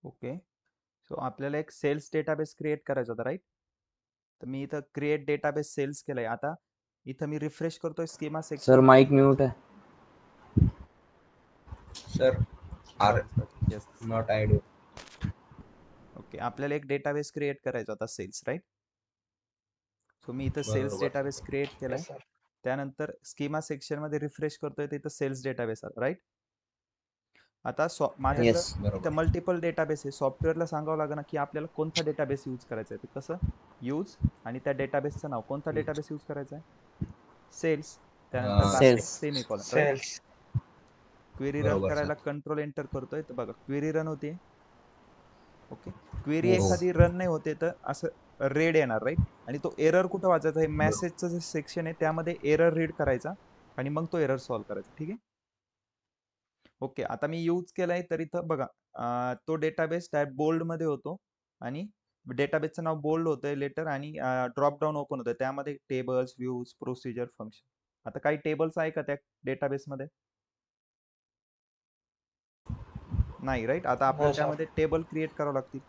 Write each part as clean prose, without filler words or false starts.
Okay. So आपल्याला एक cells database create करायचा होता, राईट? तर मी इथं क्रिएट डेटाबेस सेल्स केलंय. आता इथं मी रिफ्रेश करतोय schema sir section. Mic mute है sir are yes. Not idea. Okay, आपल्याला एक डेटाबेस क्रिएट करायचा होता सेल्स, राईट? सो मी इथं सेल्स बरोबर. डेटाबेस क्रिएट केलाय. Yes, sir. त्यानंतर स्कीमा सेक्शन मध्ये रिफ्रेश करतोय तिथं सेल्स डेटाबेस आला, राईट? आता माझ्याकडे यस इथं बरोबर. मल्टिपल डेटाबेस आहे. सॉफ्टवेअरला सांगावं लागेल ना की आपल्याला कोणता डेटाबेस यूज करायचा आहे. ते कसं यूज आणि त्या डेटाबेसचं नाव, कोणता डेटाबेस यूज करायचा आहे? सेल्स. त्यानंतर last sales semicolon, right? Sales. Query run बरोबर करायला सर. कंट्रोल एंटर करतोय तर बघा क्वेरी रन होते. Okay, query Yes. एखादी रन नाही होते तर असं रेड येणार, राईट? आणि तो एरर कुठं वाचायचा? हे बरोबर. मेसेजचं जे सेक्शन आहे त्यामध्ये एरर रीड करायचा आणि मग तो एरर सॉल्व्ह करायचा. ठीक आहे. ओके, आता मी यूज केलाय तर इथं बघा तो डेटाबेस टाईप बोल्ड मध्ये होतो आणि डेटाबेसचं नाव बोल्ड होतंय लेटर आणि ड्रॉप डाऊन ओपन होतं. त्यामध्ये टेबल्स, व्ह्यूज, प्रोसिजर, फंक्शन. आता काही टेबल्स आहे का त्या डेटाबेसमध्ये? नाही, राईट? आता No, आपल्याला sir. त्यामध्ये टेबल क्रिएट करावं लागतील.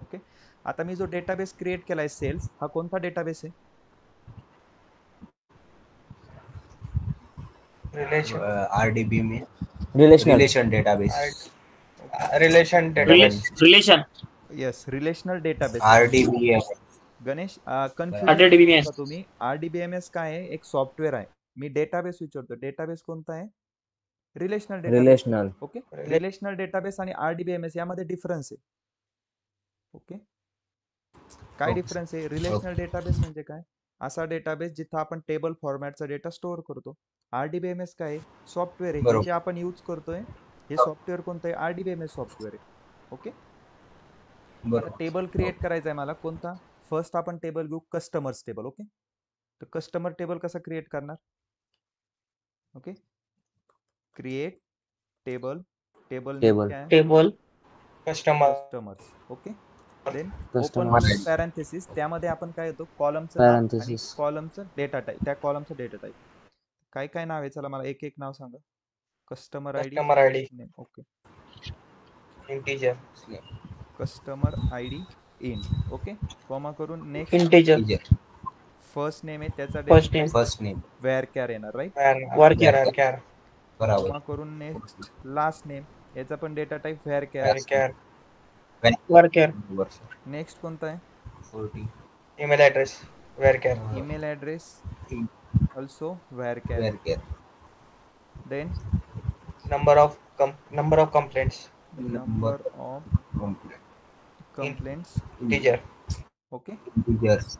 ओके, आता मी जो डेटाबेस क्रिएट केलाय सेल्स, हा कोणता डेटाबेस आहे? Relation. आरडीबी में relational relation database. Relation database. Relation yes, relational database. RDB Ganesh, confusion RDBMS. का तुम्ही? RDBMS काय आहे? एक सॉफ्टवेअर आहे. मी डेटाबेस विचारतो, डेटाबेस कोणता आहे? Relational database. Relational okay, Rela- relational database आणि RDBMS यामध्ये डिफरन्स आहे. ओके, काय ओके. डिफरन्स आहे? रिलेशनल डेटाबेस म्हणजे काय? असा डेटाबेस जिथं आपण टेबल फॉर्मॅटचा डेटा स्टोअर करतो. RDBMS काय आहे? सॉफ्टवेअर आहे. हे जे बरोबर. आपण यूज करतोय हे सॉफ्टवेअर कोणतं आहे? RDBMS सॉफ्टवेअर आहे. ओके, आता बरोबर. टेबल क्रिएट करायचा आहे मला. कोणता? फर्स्ट आपण टेबल घेऊ, कस्टमर्स टेबल. ओके, तर कस्टमर टेबल कसा क्रिएट करणार? Okay, create table. Table name table क्या है? Table Customer. Customers. Okay, then open customer close parenthesis. त्यामध्ये आपण काय येतो? कॉलमचं नाव आणि पॅरेंथेसिस कॉलमचं डेटा टाईप. त्या कॉलमचं डेटा टाईप काय काय नाव आहे? चला मला एक एक नाव सांगा. Customer ID, Customer ID. Name. Okay, Integer. Customer ID int. Okay, comma करून नेक्स्ट. इंटेजर फर्स्ट नेम आहे त्याचा data first name type first name varchar येणार, राईट? Varchar. बरोबर. कॉमा करून नेक्स्ट लास्ट नेम, याचा पण data type varchar. Varchar. Varchar. बरोबर सर. नेक्स्ट कोणता आहे? 40 Email address. Varchar. Email address also varchar. Varchar. Then Number of complaints. Number of complaints. Integer. Okay, integers.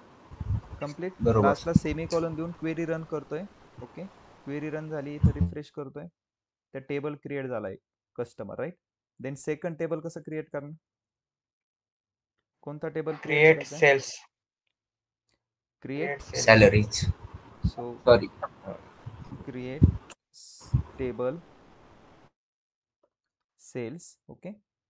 Complete. बरोबर. लास्टला semicolon देऊन query run करतोय. Okay, query run झाली, इथं रिफ्रेश करतोय. त्या टेबल क्रिएट झालाय customer, right? Then second table कसं क्रिएट करणार? कोणता टेबल क्रिएट Create करायचा? sales. Create. Sales. Salaries. So sorry. Create table sales. Okay,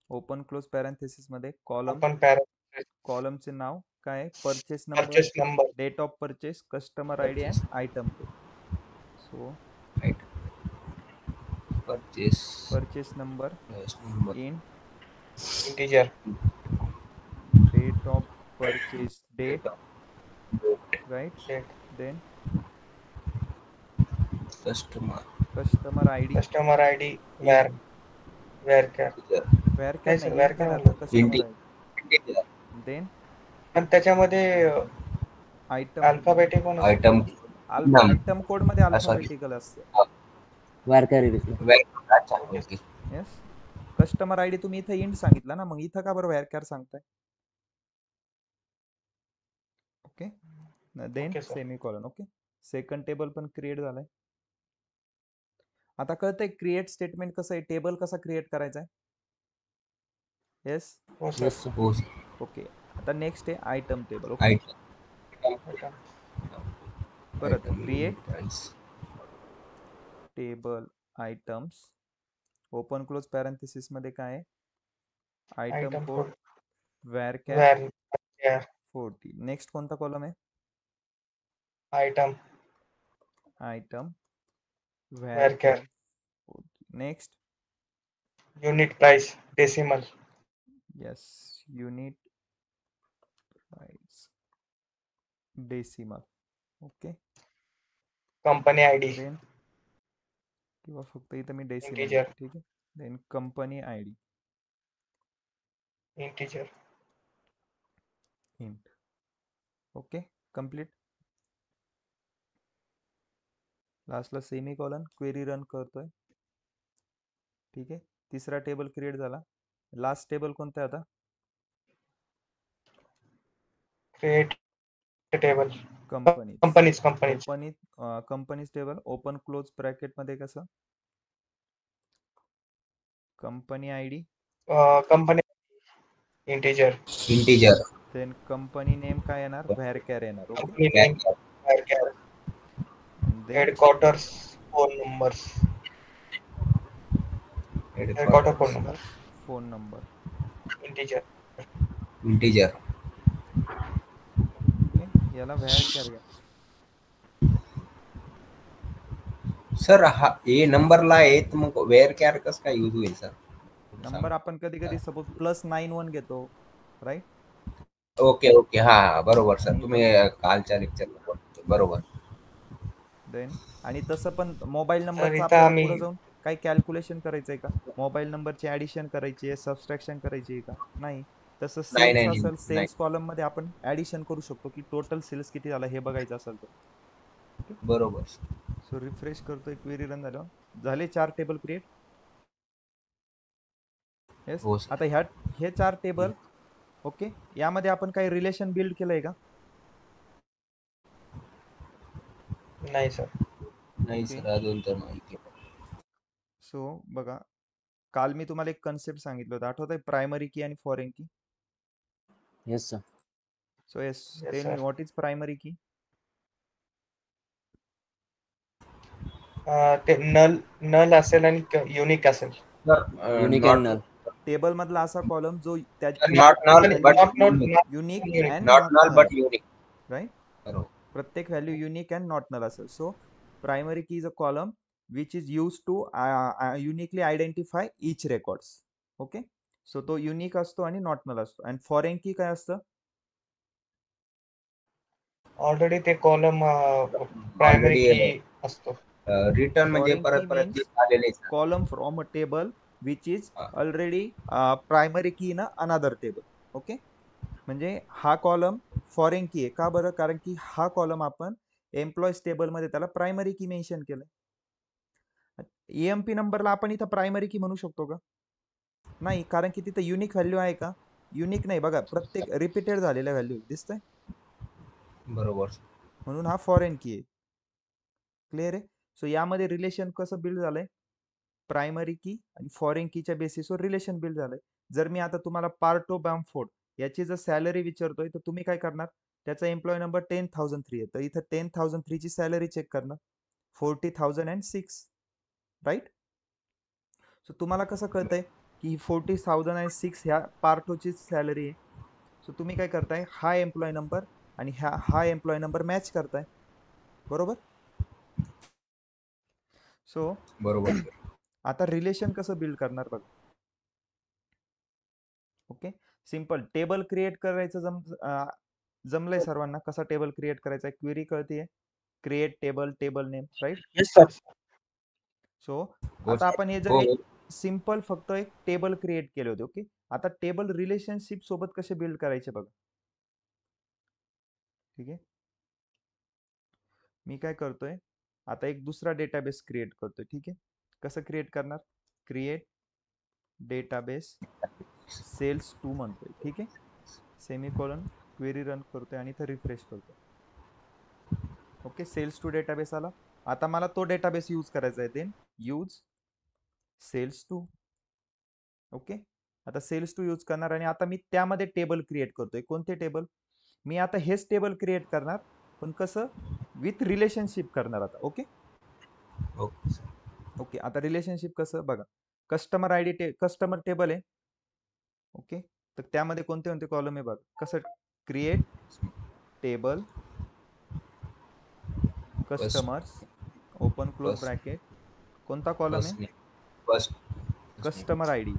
open close parenthesis मध्ये कॉलम. Open parenthesis. कॉलमचे नाव काय? Purchase number, Purchase number. Date of purchase, customer ID and item code. So purchase purchase number number. In Integer. Date of purchase date, right? Date. Then customer. Customer ID. Customer ID. Varchar. Where नाही कॅर sir, नाही, where can येणार ना आलं? Customer ID. Then पण त्याच्यामध्ये item. Alphabetic पण item. Item code मध्ये sorry. अल्फाबेटिकल असतं. वारकरी दिसलं अच्छा ओके. येस, कस्टमर आयडी तुम्ही इथं इंट सांगितलं ना, मग इथं का बरं वेअर कॅर सांगताय? Okay, then Okay, sir. Semicolon. Okay, second table पण क्रिएट झालाय. आता कळतंय क्रिएट स्टेटमेंट कसं आहे, टेबल कसा क्रिएट करायचा आहे? येस, हो सर. येस हो. ओके. आता नेक्स्ट आहे आयटम टेबल. Okay, item. परत create table items. Open close parenthesis मध्ये काय आहे? Item Item code code. Varchar Varchar. 40. Next कोणता कॉलम आहे? Item. Item var Varchar. Char 40. Next Unit price. Decimal. Yes, unit price decimal. Okay, company ID then किंवा फक्त इथं मी decimal Integer. घेतो. ठीक आहे. Then company I D integer. Int. Okay, complete. लास्टला सेमी कॉलन, क्वेरी रन करतोय. ठीक आहे, तिसरा टेबल क्रिएट झाला. लास्ट टेबल कोणता आहे आता? Create table. Company. Companies companies table open close bracket मध्ये कसं? Company I D, company integer. Integer. Then company name काय येणार? व्हॅरकॅर येणार. Okay, company name varchar. And then headquarters phone numbers. Headquarter phone number. Phone number. Integer. Integer. Okay, याला varchar घ्या. Sir हा ए नंबरला आहे तर मग वेअर कॅर कसं काय यूज होईल सर? नंबर आपण कधी कधी सपोज +91 घेतो, राईट? ओके ओके, हा बरोबर सर, तुम्ही कालच्या लेक्चरला बरोबर. देन आणि तसं पण मोबाईल नंबरचं इथं आपल्याला आम्ही- पुढे जाऊन काही कॅल्क्युलेशन करायचंय का? मोबाईल नंबरची ऍडिशन करायची आहे, सबस्ट्रॅक्शन करायची आहे का? नाही. तसं नाही, सेल्स नाही, असेल, नाही. सेल्स कॉलम मध्ये आपण ऍडिशन करू शकतो की टोटल सेल्स किती झाला हे बघायचं असेल तर. बरोबर. सो रिफ्रेश करतो, क्वेरी रन झालं. झाले 4 टेबल क्रिएट. येस. हो सर. आता हे 4 टेबल, ओके, यामध्ये आपण काही रिलेशन बिल्ड केलंय का? नाही सर. नाही ओके. सर, अजून तर माहिती. सो बघा, काल मी तुम्हाला एक कन्सेप्ट सांगितलं होतं, आठवत आहे? प्रायमरी की आणि फॉरेन की. Yes sir. So yes, Yes, tail sir. Me what is primary की? ते नल असेल आणि युनिक असेल. Unique Not- and null. Table मधला असा कॉलम जो Not null, but unique unique. And not null but unique. Right? बरोबर. प्रत्येक value unique and not null असेल. सो प्रायमरी की is a column which is use to uniquely identify each records. Okay, so तो unique असतो आणि not null असतो. And foreign की काय असतं? ऑलरेडी ते कॉलम प्रायमरी Already, की असतो. रिटर्न म्हणजे Foreign परत key परत means जे आलेले आहे sir. column from a table which is हा. already primary key in another table. Okay, म्हणजे हा कॉलम फॉरेन की आहे का बरं? कारण की हा कॉलम आपण एम्प्लॉईज टेबल मध्ये त्याला प्रायमरी की मेन्शन केलंय. EMP नंबरला आपण इथं प्रायमरी की म्हणू शकतो का? नाही, कारण की तिथं युनिक व्हॅल्यू आहे का? युनिक नाही. बघा, प्रत्येक रिपीटेड झालेल्या व्हॅल्यू दिसतंय, बरोबर. म्हणून हा फॉरेन की आहे. क्लिअर आहे? सो यामध्ये रिलेशन कसं बिल्ड झालंय? प्रायमरी की आणि फॉरेन कीच्या बेसिसवर रिलेशन बिल्ड झालंय. जर मी आता तुम्हाला पार्टो बॅमफोर्ड याची जर सॅलरी विचारतोय तर तुम्ही काय करणार? त्याचा एम्प्लॉय नंबर 10,003 आहे, तर इथं 10,003 ची सॅलरी चेक करणार, 40,006, राईट? सो तुम्हाला कसं कळतंय की 40,006 ह्या पार्टोची सॅलरी आहे? सो तुम्ही काय करताय? हा एम्प्लॉय नंबर आणि हा एम्प्लॉय नंबर मॅच करताय, बरोबर? सो बरोबर. आता रिलेशन कसं बिल्ड करणार बघा. Okay, simple. टेबल क्रिएट करायचं जमलंय सर्वांना? कसा टेबल क्रिएट करायचा? क्वेरी कळतीये? Create table, table name, right? Yes sir. So हो आता सर. आपण हे जर हो, एक हो. सिंपल फक्त एक टेबल क्रिएट केले होते. ओके, आता टेबल रिलेशनशिप सोबत कसे बिल्ड करायचे बघा. ठीक आहे, मी काय करतोय आता, एक दुसरा डेटाबेस क्रिएट करतोय. ठीक आहे, कसं क्रिएट करणार? क्रिएट डेटाबेस सेल्स 2 म्हणतोय. ठीक आहे, सेमीकोलन, क्वेरी रन करतोय आणि इथं रिफ्रेश करतोय. ओके, सेल्स 2 डेटाबेस आला. आता मला तो डेटाबेस यूज करायचा आहे. Then use sales 2. ओके, आता सेल्स 2 यूज करणार आणि आता मी त्यामध्ये टेबल क्रिएट करतोय. कोणते टेबल? मी आता हेच टेबल क्रिएट करणार, पण कसं? विथ रिलेशनशिप करणार आता. Okay okay sir. ओके, आता रिलेशनशिप कसं बघा. कस्टमर आयडी कस्टमर टेबल आहे. ओके, तर त्यामध्ये कोणते कोणते कॉलम आहे बघा. कसं? Create table customers open close First. Bracket. कोणता कॉलम आहे? फर्स्ट. Customer ID,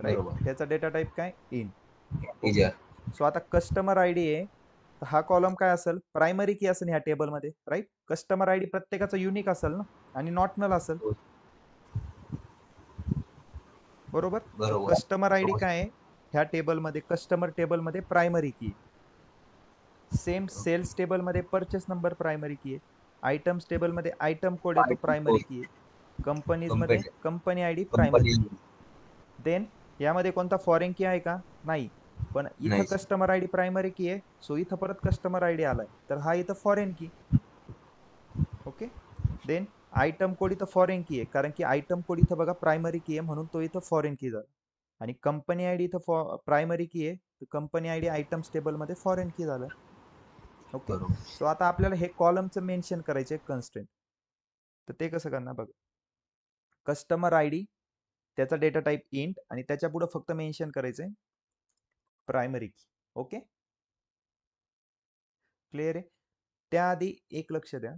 right. बरोबर. त्याचा डेटा टाईप काय इंट. इंटिजर. सो आता कस्टमर आयडी आहे, तर हा कॉलम काय असेल, प्रायमरी की असेल ह्या टेबलमध्ये, राईट. कस्टमर आयडी प्रत्येकाचा युनिक असेल ना, आणि नॉट नल असेल, बरोबर. सो बरोबर. कस्टमर आयडी काय आहे ह्या टेबलमध्ये, कस्टमर टेबलमध्ये प्रायमरी की आहे. सेम सेल्स टेबलमध्ये परचेस नंबर प्रायमरी की आहे. आयटम्स टेबलमध्ये आयटम कोड येतो प्रायमरी की आहे. कंपनीज मध्ये company ID primary key. Then यामध्ये कोणता फॉरेन की आहे का, नाही. पण इथं नाही. कस्टमर आयडी प्रायमरी की आहे, सो इथं परत कस्टमर आयडी आलाय, तर हा इथं फॉरेन की. ओके. देन आयटम कोड इथं फॉरेन की आहे, कारण की आयटम कोड इथं बघा प्रायमरी की आहे, म्हणून तो इथं फॉरेन की झाला. आणि कंपनी आयडी इथं प्रायमरी की आहे, तर कंपनी आयडी आयटम्स टेबलमध्ये फॉरेन की झालं. ओके. सो आता आपल्याला हे कॉलमचं मेन्शन करायचे कन्स्ट्रेंट, तर ते कसं करणार बघा. कस्टमर आयडी, त्याचा डेटा टाईप इंट, आणि त्याच्या पुढे फक्त मेन्शन करायचंय प्रायमरी की. ओके, क्लिअर आहे. त्याआधी एक लक्ष द्या.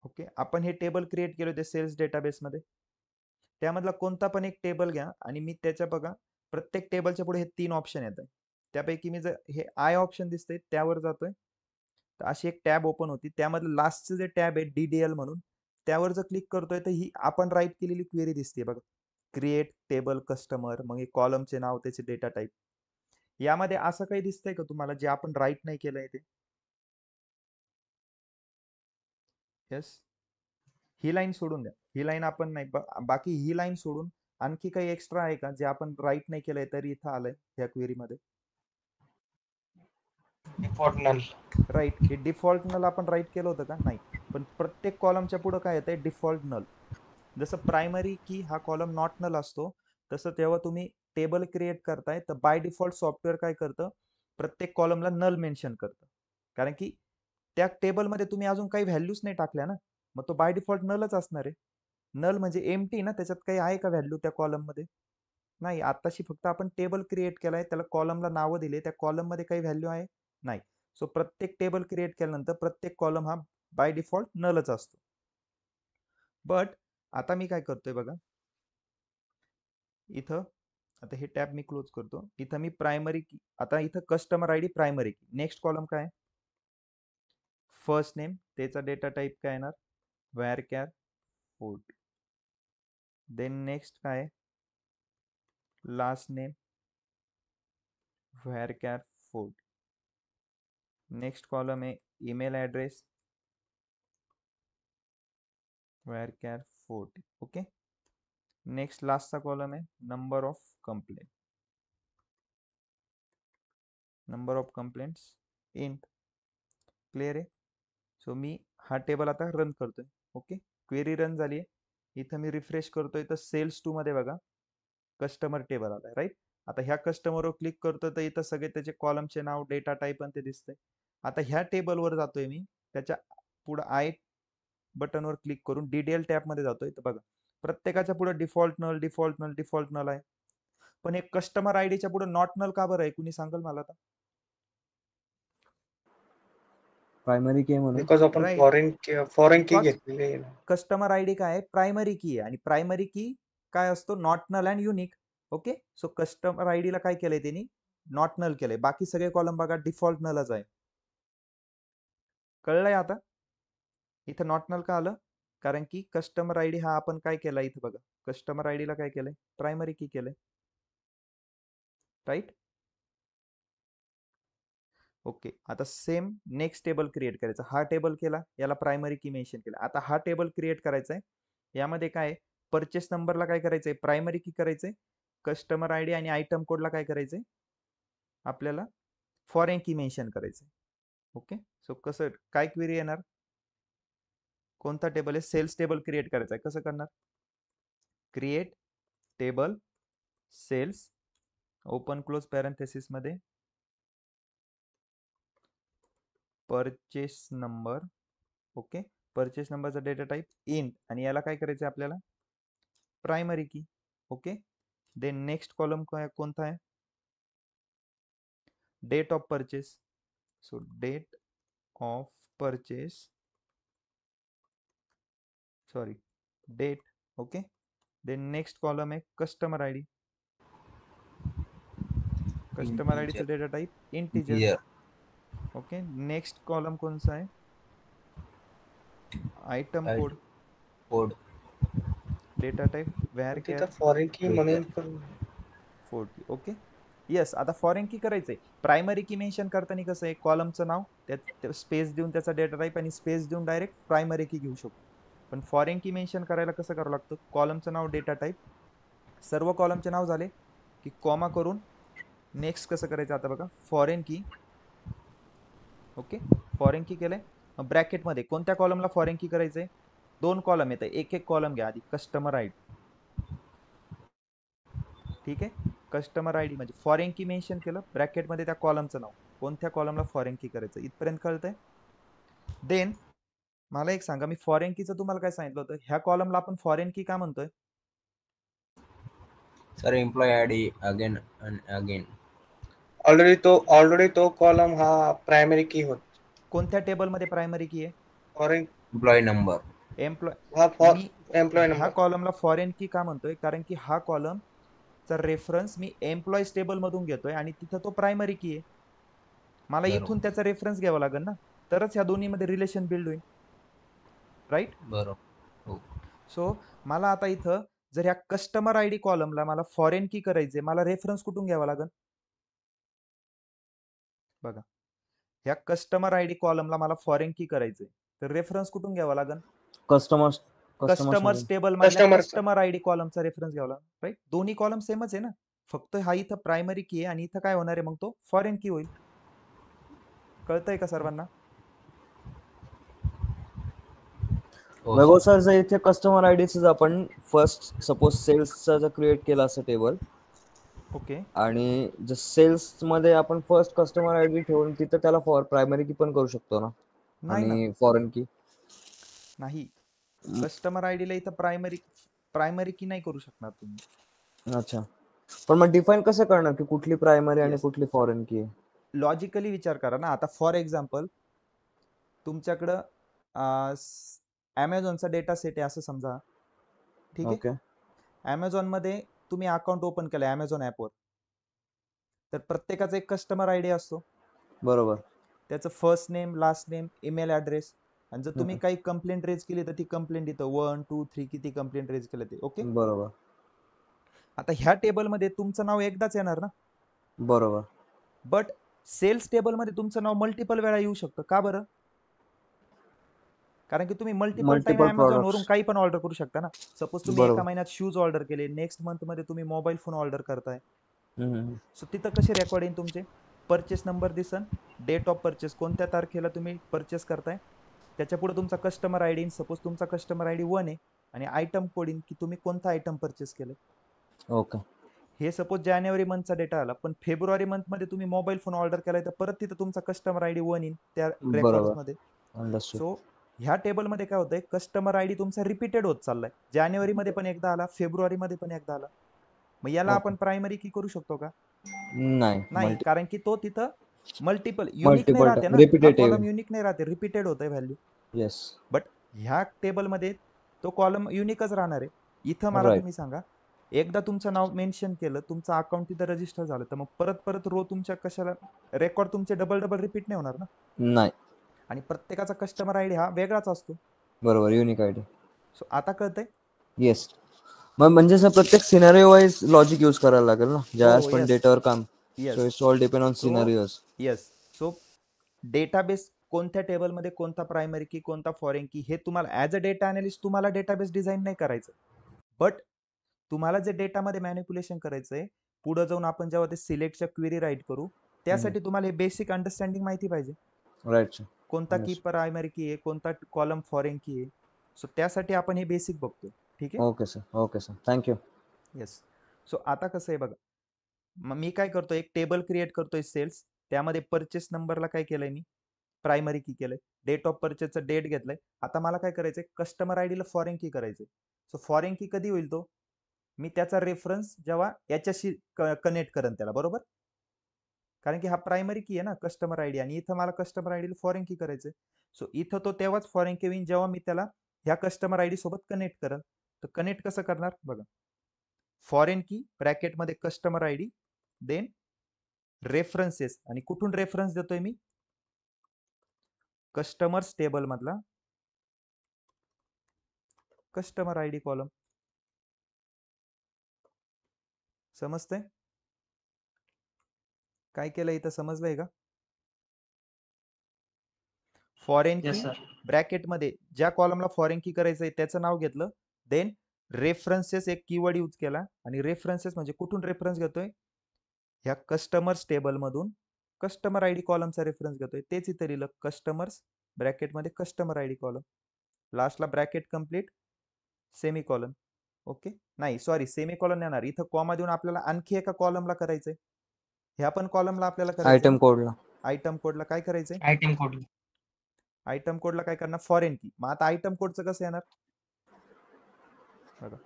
ओके, आपण हे टेबल क्रिएट केले होते सेल्स डेटाबेसमध्ये, त्यामधला कोणता पण एक टेबल घ्या, आणि मी त्याच्या बघा प्रत्येक टेबलच्या पुढे हे 3 ऑप्शन येत आहे. त्यापैकी मी जर हे आय ऑप्शन दिसतंय त्यावर जातोय, तर अशी एक टॅब ओपन होती. त्यामधलं लास्टचं जे टॅब आहे DDL म्हणून, त्यावर जर क्लिक करतोय तर ही आपण राईट केलेली क्वेरी दिसते बघा. क्रिएट टेबल कस्टमर, मग हे कॉलमचे नाव, त्याचे डेटा टाईप. यामध्ये असं काही दिसतंय का तुम्हाला जे आपण राईट नाही केलंय ते? येस. ही लाईन सोडून द्या, ही लाईन आपण नाही, बाकी ही लाईन सोडून आणखी काही एक्स्ट्रा आहे का जे आपण राईट नाही केलंय तरी इथं आलंय ह्या क्वेरीमध्ये? Default null. राईट. हे डिफॉल्ट नल आपण राईट केलं होतं का? नाही. पण प्रत्येक कॉलमच्या पुढे काय येतंय, डिफॉल्ट नल. जसं प्रायमरी की हा कॉलम नॉट नल असतो, तसं तेव्हा तुम्ही टेबल क्रिएट करताय तर बाय डिफॉल्ट सॉफ्टवेअर काय करतं, प्रत्येक कॉलमला नल मेन्शन करतं, कारण की त्या टेबलमध्ये तुम्ही अजून काही व्हॅल्यूज नाही टाकल्या ना, मग तो बाय डिफॉल्ट नलच असणार आहे. नल म्हणजे एम्प्टी ना, त्याच्यात काही आहे का व्हॅल्यू त्या कॉलममध्ये? नाही. आताशी फक्त आपण टेबल क्रिएट केलाय, त्याला कॉलमला नावं दिले, त्या कॉलममध्ये काही व्हॅल्यू आहे नाही. सो प्रत्येक टेबल क्रिएट केल्यानंतर प्रत्येक कॉलम हा बाय डिफॉल्ट नलच असतो. बट आता मी काय करतोय बघा, इथं आता हे टॅब मी क्लोज करतो. इथं मी प्रायमरी की, आता इथं customer ID primary key, next column काय, फर्स्ट नेम, त्याचा डेटा टाईप काय येणार, varchar 40. देन नेक्स्ट काय, last name varchar 40. Next column आहे email address varchar 40. Okay. Next लास्टचा कॉलम आहे number of complaint, number of complaints int. Clear आहे. So मी हा टेबल आता रन करतोय. ओके, क्वेरी रन झाली आहे. इथं मी रिफ्रेश करतोय तर सेल्स 2 मध्ये बघा कस्टमर टेबल आलाय, राईट. आता ह्या कस्टमरवर क्लिक करतोय तर इथं सगळे त्याचे कॉलमचे नाव, डेटा टाईप आणि ते दिसतंय. आता ह्या टेबलवर जातोय मी, त्याच्या पुढे आय बटनवर क्लिक करून DDL टॅबमध्ये जातोय, तर बघा प्रत्येकाच्या पुढे default null, default null, default null आहे. पण एक कस्टमर आयडीच्या पुढे नॉट नल का बरं आहे, कुणी सांगाल मला आता? प्रायमरी की म्हणून. बिकॉज आपण Right. फॉरेन की Because घेतलेली आहे ना. कस्टमर आयडी काय आहे, प्रायमरी की आहे, आणि प्रायमरी की काय असतो, not null and unique. Okay. So customer आयडीला काय केलंय त्यांनी, नॉट नल केलंय. बाकी सगळे कॉलम बघा डिफॉल्ट नलच आहे. कळलंय आता? इथं नॉट नल का आलं, कारण की कस्टमर आयडी हा आपण काय केला, इथं बघा कस्टमर आयडीला काय केलंय, प्रायमरी की केलंय, राईट. ओके. आता सेम नेक्स्ट टेबल क्रिएट करायचा. हा टेबल केला, याला प्रायमरी की मेन्शन केला. आता हा टेबल क्रिएट करायचा आहे, यामध्ये काय परचेस नंबरला काय करायचंय, प्रायमरी की करायचंय. कस्टमर आयडी आणि आयटम कोडला काय करायचंय, आपल्याला फॉरेन की मेन्शन करायचंय. ओके. सो कसं काय क्वेरी येणार, कोणता टेबल आहे, सेल्स टेबल क्रिएट करायचा आहे. कसं करणार, create table sales, open close parenthesis मध्ये परचेस नंबर. ओके. परचेस नंबरचा डेटा टाईप इंट, आणि याला काय करायचं आपल्याला, प्रायमरी की. ओके. देन नेक्स्ट कॉलम कोणता आहे, date of purchase. So date of purchase, sorry date. Okay. Then next column आहे कस्टमर आयडी. कस्टमर आयडीचं data type integer. Integer. Okay, next column कोणचा आहे? Item Item. Code. Code. Data type where तिथं कॅर foreign key Wait, म्हणून पण 40. Okay, yes. आता foreign की करायचंय. प्रायमरी की मेन्शन करताना कसं आहे, कॉलमचं नाव त्यात स्पेस देऊन त्याचा डेटा टाईप आणि स्पेस देऊन डायरेक्ट प्रायमरी की घेऊ शकतो. पण फॉरेन की मेन्शन करायला कसं करावं लागतं, कॉलमचं नाव डेटा टाईप, सर्व कॉलमचे नाव झाले की कॉमा करून नेक्स्ट कसं करायचं आता बघा, फॉरेन की. ओके, फॉरेन की केलंय. ब्रॅकेटमध्ये कोणत्या कॉलमला फॉरेन की करायचंय? 2 कॉलम येतं, एक एक कॉलम घ्या आधी. कस्टमर आयडी, ठीक आहे. कस्टमर आयडी म्हणजे फॉरेन की मेन्शन केलं, ब्रॅकेटमध्ये त्या कॉलमचं नाव, कोणत्या कॉलमला फॉरेन की करायचं, इथपर्यंत कळतंय. देन मला एक सांगा, मी फॉरेन कीचं तुम्हाला काय सांगितलं होतं, ह्या कॉलमला आपण फॉरेन की का म्हणतोय? Sir, employee ID again and again. Already तो कॉलम हा प्रायमरी की होत. कोणत्या टेबलमध्ये प्रायमरी की आहे? Foreign Employee number. एम्प्लॉय. हा मी एम्प्लॉय ह्या नंबर. कॉलमला फॉरेन की का म्हणतोय, कारण की हा कॉलम चा रेफरन्स मी एम्प्लॉईज टेबल मधून घेतोय आणि तिथं तो प्रायमरी की आहे. मला बरोबर. इथून त्याचा रेफरन्स घ्यावा लागेल ना, तरच ह्या दोन्हीमध्ये रिलेशन बिल्ड होईल, राईट? बरोबर. हो. सो मला आता इथं जर ह्या कस्टमर आयडी कॉलमला मला फॉरेन की करायचे, मला रेफरन्स कुठून घ्यावा लागेल? बघा, ह्या कस्टमर आयडी कॉलमला मला फॉरेन की करायचे, तर रेफरन्स कुठून घ्यावा लागेल? कस्टमर्स कस्टमर्स टेबल मधल्या Customers. कस्टमर आयडी कॉलमचा रेफरन्स घ्यावा लागेल, राईट? दोन्ही कॉलम सेमच आहे ना, फक्त हा इथं प्रायमरी की आहे आणि इथं काय होणार आहे, मग तो फॉरेन की होईल. कळतंय का सर्वांना? हो, वैभव sir. सर, जर इथे कस्टमर आयडीच आपण फर्स्ट सपोज सेल्सचा जर क्रिएट केला असं टेबल, ओके, आणि जर सेल्स मध्ये आपण फर्स्ट कस्टमर आयडी ठेवून तिथं त्याला फॉर प्रायमरी की पण करू शकतो ना, नाही ना, आणि फॉरेन की नाही. कस्टमर आयडीला इथं प्रायमरी की नाही करू शकणार तुम्ही. अच्छा. पण मग डिफाईन कसं करणार की कुठली प्रायमरी आणि येस, कुठली फॉरेन की आहे? लॉजिकली विचार करा ना. आता फॉर एक्झाम्पल तुमच्याकडं ॲमेझॉनचा डेटा सेट आहे असं समजा, ठीक आहे. ओके. ॲमेझॉन मध्ये तुम्ही अकाउंट ओपन केलं ॲमेझॉन ॲपवर, तर प्रत्येकाचा एक कस्टमर आयडी असतो, बरोबर. त्याचं first name, last name, email address, आणि जर तुम्ही काही कंप्लेंट रेज केली तर ती कंप्लेंट इथं 1 2 3 किती कंप्लेंट रेज केलं ते. ओके, बरोबर. आता ह्या टेबलमध्ये तुमचं नाव एकदाच येणार ना, बरोबर. बट सेल्स टेबलमध्ये तुमचं नाव मल्टिपल वेळा येऊ शकतं. का बरं? कारण की तुम्ही मल्टिपल टाइम मल्टिपल Amazon वरून प्रॉडक्ट्स. काही पण ऑर्डर करू शकता ना. सपोज तुम्ही एका बरोबर. महिन्यात शूज ऑर्डर केले, नेक्स्ट मंथ मध्ये तुम्ही मोबाईल फोन ऑर्डर करताय, हम्म. सो तिथं कसे रेकॉर्ड येईल तुमचे? परचेस नंबर दिसन, डेट ऑफ परचेस, कोणत्या तारखेला तुम्ही परचेस करताय, त्याच्या पुढे तुमचा कस्टमर आयडी इन, सपोज तुमचा कस्टमर आयडी 1 आहे, आणि आयटम कोड इन की तुम्ही कोणता आयटम परचेस केलं. ओके. हे सपोज जानेवारी मंथचा डेटा आला, पण फेब्रुवारी मंथ मध्ये तुम्ही मोबाईल फोन ऑर्डर केलाय, तर परत तिथं तुमचा कस्टमर आयडी 1 इन त्या रेकॉर्ड्स बरोबर. मध्ये. अंडरस्टूड. सो ह्या टेबलमध्ये काय होतंय, कस्टमर आयडी तुमचा रिपीटेड होत चाललाय. जानेवारी मध्ये पण एकदा आला, फेब्रुवारी मध्ये पण एकदा आला, मग याला ओके. आपण प्रायमरी की करू शकतो का? नाही. नाही, कारण की तो तिथं मल्टिपल युनिक नाही मल्टिपल राहते ना, हा रिपीटेटिव्ह. कॉलम युनिक नाही राहते, रिपीटेड होतंय व्हॅल्यू. येस. बट ह्या टेबलमध्ये तो कॉलम युनिकच राहणार आहे. इथं मला राईट. तुम्ही सांगा, एकदा तुमचं नाव मेन्शन केलं, तुमचं अकाउंट तिथं रजिस्टर झालं, तर मग परत परत रो तुमच्या कशाला, रेकॉर्ड तुमचे डबल डबल रिपीट नाही होणार ना, नाही. आणि प्रत्येकाचा कस्टमर आयडी हा वेगळाच असतो. बरोबर. Unique ID. सो आता कळतंय? येस. मग म्हणजे सर प्रत्येक सिनारिओ वाईज लॉजिक यूज करायला लागेल ना, ज्यावेळेस पण येस डेटावर काम. Yes. So it's all depend on so scenarios. Yes, so database कोणत्या टेबलमध्ये कोणता प्रायमरी की कोणता फॉरेन की, हे तुम्हाला ॲज अ डेटा अनालिस्ट तुम्हाला डेटाबेस डिझाईन नाही करायचं, बट तुम्हाला जे डेटामध्ये मॅनिप्युलेशन करायचंय, पुढे जाऊन आपण जेव्हा ते सिलेक्टच्या क्वेरी राईट करू, त्यासाठी तुम्हाला हे बेसिक अंडरस्टँडिंग माहिती पाहिजे. राईट. कोणता की प्रायमरी की आहे, कोणता कॉलम फॉरेन की आहे. सो त्यासाठी आपण हे बेसिक बघतो, ठीक आहे. Okay sir. Okay sir. Thank you. Yes. So आता कसं आहे बघा, मग मी काय करतोय, एक टेबल क्रिएट करतोय सेल्स, त्यामध्ये परचेस नंबरला काय केलंय मी, प्रायमरी की केलंय, डेट ऑफ परचेसचं डेट घेतलंय. आता मला काय करायचंय, कस्टमर आयडीला फॉरेन की करायचंय. सो फॉरेन की कधी होईल तो, मी त्याचा रेफरन्स जेव्हा याच्याशी कनेक्ट करेन त्याला, बरोबर, कारण की हा प्रायमरी की आहे ना कस्टमर आयडी, आणि इथं मला कस्टमर आयडीला फॉरेन की करायचंय. सो इथं तो तेव्हाच फॉरेन की होईल जेव्हा मी त्याला ह्या कस्टमर आयडी सोबत कनेक्ट करेन. तर कनेक्ट कसं करणार बघा, फॉरेन की ब्रॅकेटमध्ये कस्टमर आयडी, देन रेफरन्सेस, आणि कुठून रेफरन्स देतोय मी? कस्टमर्स टेबल मधला कस्टमर आयडी कॉलम. समजतंय काय केलं इथं? समजलंय का? फॉरेन Yes, की sir. ब्रॅकेट मध्ये ज्या कॉलमला फॉरेन की करायचंय त्याचं नाव घेतलं, देन रेफरन्सेस एक कीवर्ड यूज केला, आणि रेफरन्सेस म्हणजे कुठून रेफरन्स घेतोय? ह्या कस्टमर्स टेबल मधून कस्टमर आयडी कॉलमचा रेफरन्स घेतोय. तेच इथे लिहिलं, कस्टमर्स ब्रॅकेट मध्ये कस्टमर आयडी कॉलम, लास्टला bracket complete semi colon. Okay, नाही सॉरी, सेमी कॉलन येणार इथं, कॉमा देऊन आपल्याला आणखी एका कॉलमला करायचंय. ह्या पण कॉलमला आपल्याला करायचंय आयटम कोडला. आयटम कोडला काय करायचंय? Item code. आयटम कोडला काय करणार? फॉरेन की. मग आता आयटम कोडचं कसं येणार बघा?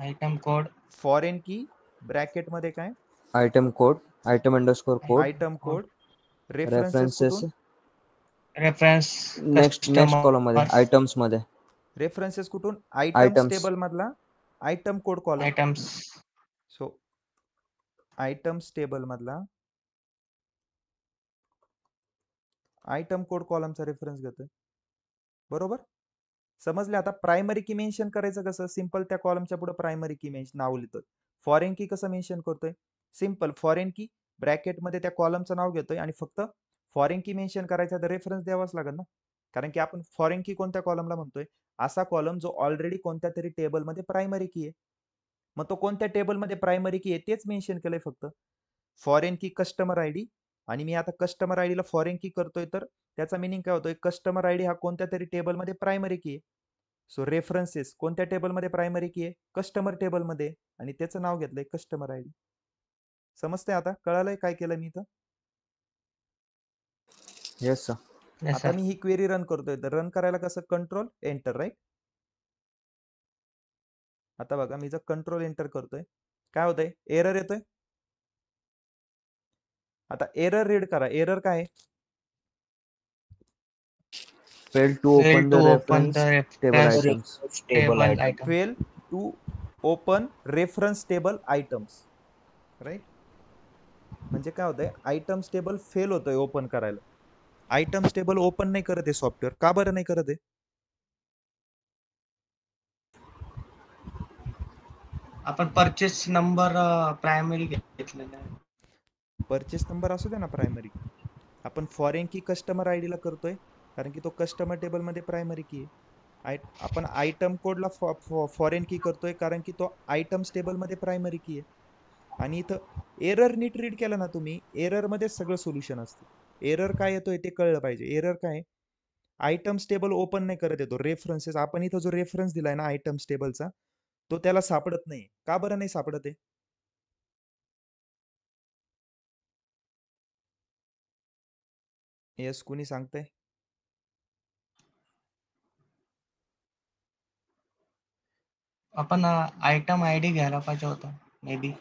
Item code. फॉरेन की ब्रॅकेट मध्ये काय? Item code, item underscore code, item code, references references कुठून? Reference. नेक्स्ट कॉलम मध्ये Customers. आयटम्स मध्ये. रेफरन्सेस कुठून? Items Items. टेबल मधला item code column. Items. So items table मधला आयटम कोड कॉलमचा रेफरन्स घेतोय. बरोबर समजले? आता प्रायमरी की मेन्शन करायचं कसं? सिंपल, त्या कॉलमच्या पुढे प्रायमरी की मेन्शन नाव लिहितोय. फॉरेन की कसं मेन्शन करतोय? सिंपल, फॉरेन की ब्रॅकेट मध्ये त्या कॉलमचं नाव घेतोय, आणि फक्त फॉरेन की मेन्शन करायचा तर रेफरन्स द्यावाच लागेल ना, कारण की आपण फॉरेन की कोणत्या कॉलमला म्हणतोय? असा कॉलम जो ऑलरेडी कोणत्या तरी टेबल मध्ये प्रायमरी की आहे. मग तो कोणत्या टेबल मध्ये प्रायमरी की आहे तेच मेन्शन केलंय फक्त. फॉरेन की कस्टमर आयडी, आणि मी आता कस्टमर आयडीला फॉरेन की करतोय, तर त्याचा मिनिंग काय होतोय? कस्टमर आयडी हा कोणत्या तरी टेबल मध्ये प्रायमरी की आहे. सो रेफरन्सेस कोणत्या टेबल मध्ये प्रायमरी की आहे? कस्टमर टेबल मध्ये, आणि त्याचं नाव घेतलंय कस्टमर आयडी. समजतंय आता? कळालंय काय केलं मी इथं? Yes sir. Yes, आता sir. मी ही क्वेरी रन करतोय, तर रन करायला कसं? Control enter, right? आता बघा, मी जर कंट्रोल एंटर करतोय, काय होतंय? एरर येतोय. आता एरर रीड करा. एरर काय आहे? Fail to Fail open the to open reference the table reference items. Table table item. item. Fail to open reference table items, right? म्हणजे काय होतंय? आयटम्स टेबल फेल होतोय ओपन करायला. आयटम्स टेबल ओपन नाही करत आहे सॉफ्टवेअर. का बरं नाही करत आहे? आपण परचेस नंबर प्रायमरी घेतलेला आहे. परचेस नंबर असू दे ना प्रायमरी. आपण फॉरेन की कस्टमर आयडीला करतोय, कारण की तो कस्टमर टेबल मध्ये प्रायमरी की आहे. आपण आयटम कोडला फॉरेन की करतोय, कारण की तो आयटम्स टेबल मध्ये प्रायमरी की आहे. आणि इथं एरर नीट रीड केलं ना तुम्ही, एरर मध्ये सगळं सोल्युशन असतं. एरर काय येतोय ते कळलं पाहिजे. एरर काय? आयटम्स टेबल ओपन नाही करत येतो. रेफरन्सेस, आपण इथं जो रेफरन्स दिलाय ना आयटम्स टेबलचा, तो त्याला सापडत नाही. का बरं नाही सापडत आहे? येस, कुणी सांगतंय? आपण आयटम आयडी घ्यायला पाहिजे होता मे बी.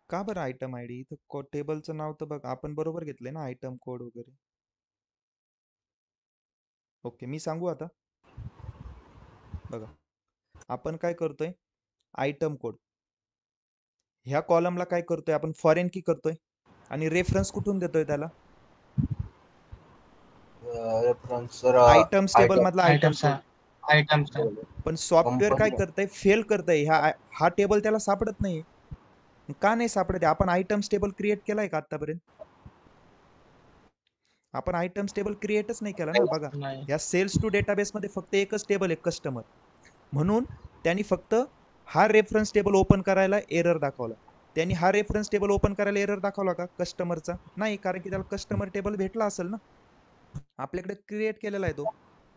का बरं आयटम आयडी? इथं टेबलचं नाव तर बघ आपण बरोबर घेतलंय ना, आयटम कोड वगैरे. ओके, मी सांगू आता. बघा, आपण काय करतोय? आयटम कोड ह्या कॉलमला काय करतोय? आपण फॉरेन की करतोय, आणि रेफरन्स कुठून देतोय त्याला? रेफरन्स आयटम्स टेबल मधला आयटम आयटम्स कोड. आयटम्स पण सॉफ्टवेअर काय कंपनी करतंय? फेल करतंय. हा टेबल त्याला सापडत नाही. का नाही सापडत? आपण आयटम्स टेबल क्रिएट केलाय का आतापर्यंत? आपण आयटम्स टेबल क्रिएटच नाही केला ना. बघा, नाही. या सेल्स टू डेटाबेस मध्ये फक्त एकच टेबल आहे, कस्टमर. म्हणून त्यांनी फक्त हा रेफरन्स टेबल ओपन करायला एरर दाखवला. त्यांनी हा रेफरन्स टेबल ओपन करायला एरर दाखवला का कस्टमरचा? नाही, कारण की त्याला कस्टमर टेबल भेटला असेल ना, आपल्याकडे क्रिएट केलेला आहे तो.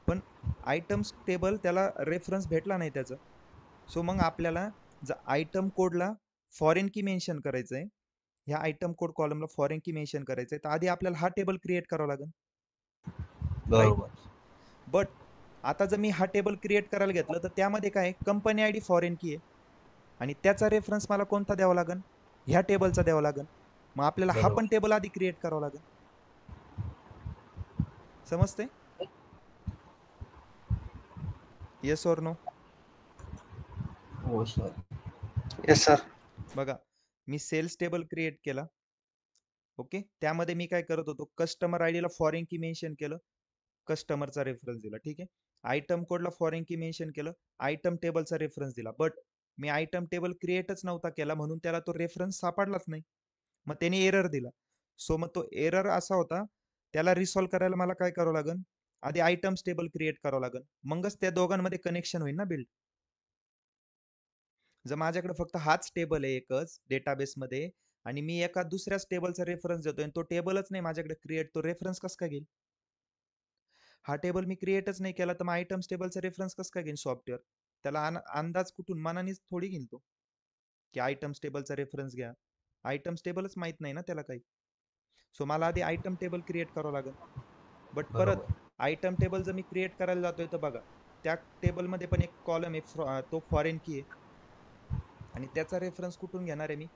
पण आयटम्स टेबल त्याला रेफरन्स भेटला नाही त्याचा. सो मग आपल्याला जर आयटम कोडला फॉरेन की मेन्शन करायचंय, ह्या item code कॉलमला foreign key mention करायचंय, तर आधी आपल्याला हा टेबल क्रिएट करावा लागेल. बरोबर. बट आता जर मी हा टेबल क्रिएट करायला घेतलं, तर त्यामध्ये काय? कंपनी आयडी फॉरेन की आहे, आणि त्याचा रेफरन्स मला कोणता द्यावा लागेल? ह्या टेबलचा द्यावा लागेल. मग आपल्याला हा बरोबर. पण टेबल आधी क्रिएट करावा लागेल. समजते? Yes or no? हो सर. Yes, sir. बघा, मी सेल्स टेबल क्रिएट केला, ओके, त्यामध्ये मी काय करत होतो, कस्टमर आयडीला फॉरेन की मेन्शन केलं, कस्टमरचा रेफरन्स दिला. ठीक आहे. आयटम कोडला फॉरेन की मेन्शन केलं, आयटम टेबलचा रेफरन्स दिला. बट मी आयटम टेबल क्रिएटच नव्हता केला, म्हणून त्याला तो रेफरन्स सापडलाच नाही. मग त्याने एरर दिला. सो मग तो एरर असा होता, त्याला रिसॉल्व्ह करायला मला काय करावं लागेल, आधी आयटम्स टेबल क्रिएट करावं लागेल, मगच त्या दोघांमध्ये कनेक्शन होईल ना बिल्ड. जर माझ्याकडे फक्त हाच टेबल आहे एकच डेटाबेसमध्ये आणि मी एका दुसऱ्याच टेबलचा रेफरन्स देतोय आणि तो टेबलच नाही माझ्याकडे क्रिएट, तो रेफरन्स कसं काय घेईल? हा टेबल मी क्रिएटच नाही केला तर मग आयटम्स टेबलचा रेफरन्स कसं काय घेईन सॉफ्टवेअर? त्याला अंदाज कुठून मनानेच थोडी घेईन तो, की आयटम्स टेबलचा रेफरन्स घ्या. आयटम्स टेबलच माहित नाही ना त्याला काही. सो मला आधी आयटम टेबल क्रिएट करावं लागेल. बट परत बरोबर. आयटम टेबल जर मी क्रिएट करायला जातोय तर बघा, त्या टेबलमध्ये पण एक कॉलम आहे, तो फॉरेन की आहे आणि त्याचा रेफरन्स कुठून घेणार आहे मी?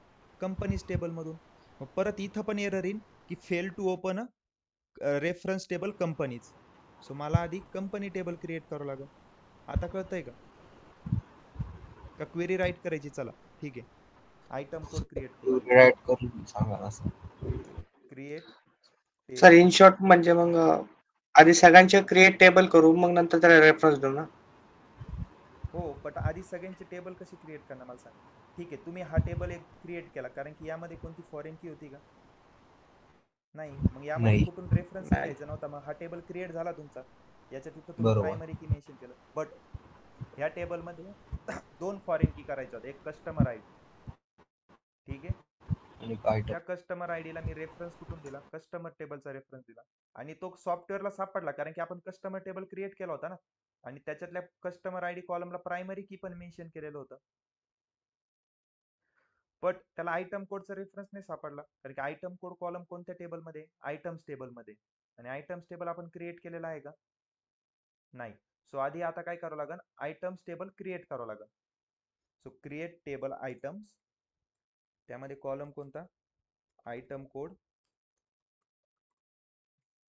कंपनीज टेबल मधून. मग परत इथं पण एरर येईल की fail to open reference table companies. So मला आधी कंपनी टेबल क्रिएट करावं लागेल. आता कळतंय का? का क्वेरी राईट करायची? चला ठीक आहे, आयटम कोड क्रिएट करू आपण. राईट करून सांगा ना sir. Create sir in short म्हणजे मग आधी सगळ्यांचे क्रिएट टेबल करू, मग नंतर त्याला रेफरन्स देऊ ना? हो, बट आधी सगळ्यांचे टेबल कशी क्रिएट करणार मला सांगा. ठीक आहे, तुम्ही हा टेबल एक क्रिएट केला कारण की यामध्ये कोणती फॉरेन की होती का? नाही. मग यामध्ये नाही. कुठून रेफरन्सच नाही. घ्यायचा नव्हता, मग हा टेबल क्रिएट झाला तुमचा. याच्या तिथं तुम्ही बरोबर. प्रायमरी की मेन्शन केलं. बट ह्या टेबलमध्ये दोन फॉरेन की करायच्या होत्या, एक कस्टमर आयडी. ठीक आहे. आणि काय त्या कस्टमर आयडीला मी रेफरन्स कुठून दिला? कस्टमर टेबलचा रेफरन्स दिला आणि तो सॉफ्टवेअरला सापडला कारण की आपण कस्टमर टेबल क्रिएट केला होता ना आणि त्याच्यातल्या कस्टमर आयडी कॉलमला प्रायमरी की पण मेन्शन केलेलं होतं. बट त्याला आयटम कोडचा रेफरन्स नाही सापडला कारण की आयटम कोड कॉलम कोणत्या टेबलमध्ये? आयटम्स टेबलमध्ये. आणि आयटम्स टेबल आपण क्रिएट केलेला आहे का? नाही. सो आधी आता काय करावं लागेल? आयटम्स टेबल क्रिएट करावं लागेल. सो क्रिएट टेबल आयटम्स, त्यामध्ये कॉलम कोणता? आयटम कोड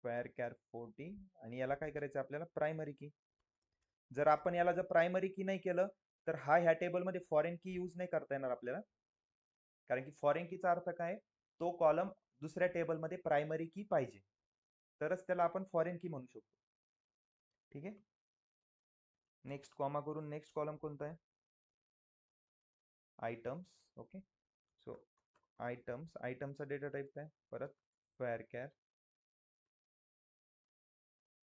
var 40 आणि याला काय करायचं आपल्याला? प्रायमरी की. जर आपण याला जर प्रायमरी की नाही केलं तर हा ह्या टेबलमध्ये फॉरेन की यूज नाही करता येणार आपल्याला, कारण की फॉरेन कीचा अर्थ काय? तो कॉलम दुसऱ्या टेबलमध्ये प्रायमरी की पाहिजे, तरच त्याला आपण फॉरेन की म्हणू शकतो. ठीक आहे. नेक्स्ट कॉमा करून नेक्स्ट कॉलम कोणता आहे? आयटम्स. ओके. सो आयटम्स, आयटमचा डेटा टाईप काय? परत var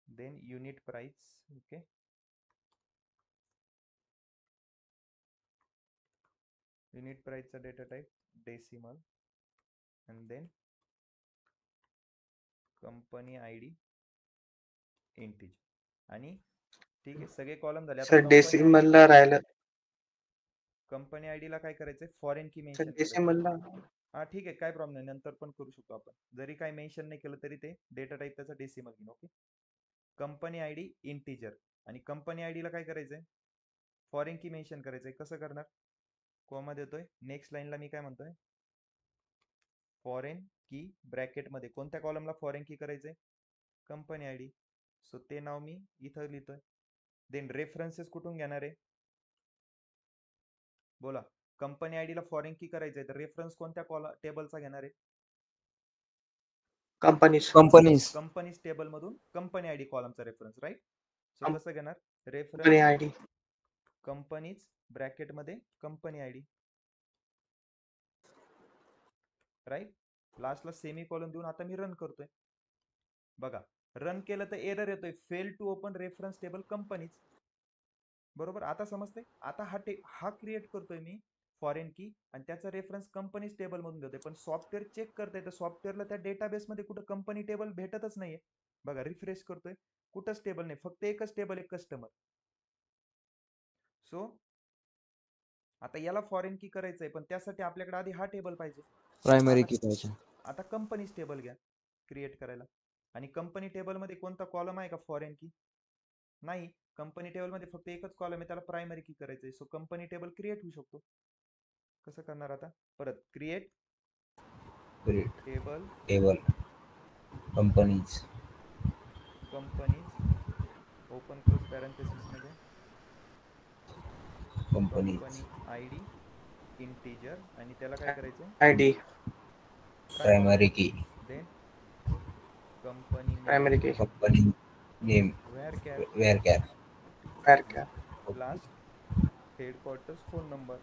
then unit price. Okay. Unit प्राइसचा data type decimal and then company ID integer. आणि ठीक आहे, सगळे कॉलम झाले. आता सर डेसिमलला राहिलं. कंपनी आयडीला काय करायचंय? फॉरेन की सर मेन्शन करायचं. डेसिमलला हा ठीक आहे, काय प्रॉब्लेम नाही, नंतर पण करू शकतो आपण. जरी काय मेन्शन नाही केलं तरी ते डेटा टाईप त्याचा डेसिमल घेईन. ओके. कंपनी आयडी इंटिजर आणि कंपनी आयडीला काय करायचंय? फॉरेन की मेन्शन करायचंय. कसं करणार? कोमा देतोय. नेक्स्ट लाईनला मी काय म्हणतोय? फॉरेन की ब्रॅकेटमध्ये कोणत्या कॉलमला फॉरेन की करायचंय? Company ID. सो ते नाव मी इथं लिहितोय. देन रेफरन्सेस कुठून घेणार आहे? बोला. कंपनी आयडीला फॉरेन की करायचंय तर रेफरन्स कोणत्या टेबलचा घेणार आहे? कंपनीज कंपनीज टेबल मधून कंपनी आयडी कॉलमचा रेफरन्स, राईट? सो कसं घेणार? Company reference ID. कंपनीज ब्रॅकेटमध्ये कंपनी आयडी, राईट? लास्टला सेमी कॉलन देऊन आता मी रन करतोय. बघा, रन केलं तर एरर येतोय, fail to open reference table companies. बरोबर, आता समजते? आता हा क्रिएट करतोय मी फॉरेन की आणि त्याचा रेफरन्स कंपनीज टेबल मधून देतोय, पण सॉफ्टवेअर चेक करतोय तर सॉफ्टवेअरला त्या डेटाबेसमध्ये कुठं कंपनी टेबल भेटतच नाहीये. बघा, रिफ्रेश करतोय, कुठंच टेबल नाही, फक्त एकच टेबल आहे, कस्टमर. सो आता याला फॉरेन की करायचंय, पण त्यासाठी आपल्याकडे आधी हा टेबल पाहिजे, प्रायमरी की पाहिजे. आता कंपनीज टेबल घ्या क्रिएट करायला. आणि कंपनी टेबल मध्ये कोणता कॉलम आहे का फॉरेन की? नाही. कंपनी टेबल मध्ये फक्त एकच कॉलम आहे, त्याला प्रायमरी की करायचंय. सो कंपनी टेबल क्रिएट होऊ शकतो. कसं करणार आता? परत create table companies open close parenthesis मध्ये कंपनी आयडी इंटिजर आणि त्याला काय करायचंय? ID primary key, then company name, primary key, company name, where char, varchar, last headquarters phone number,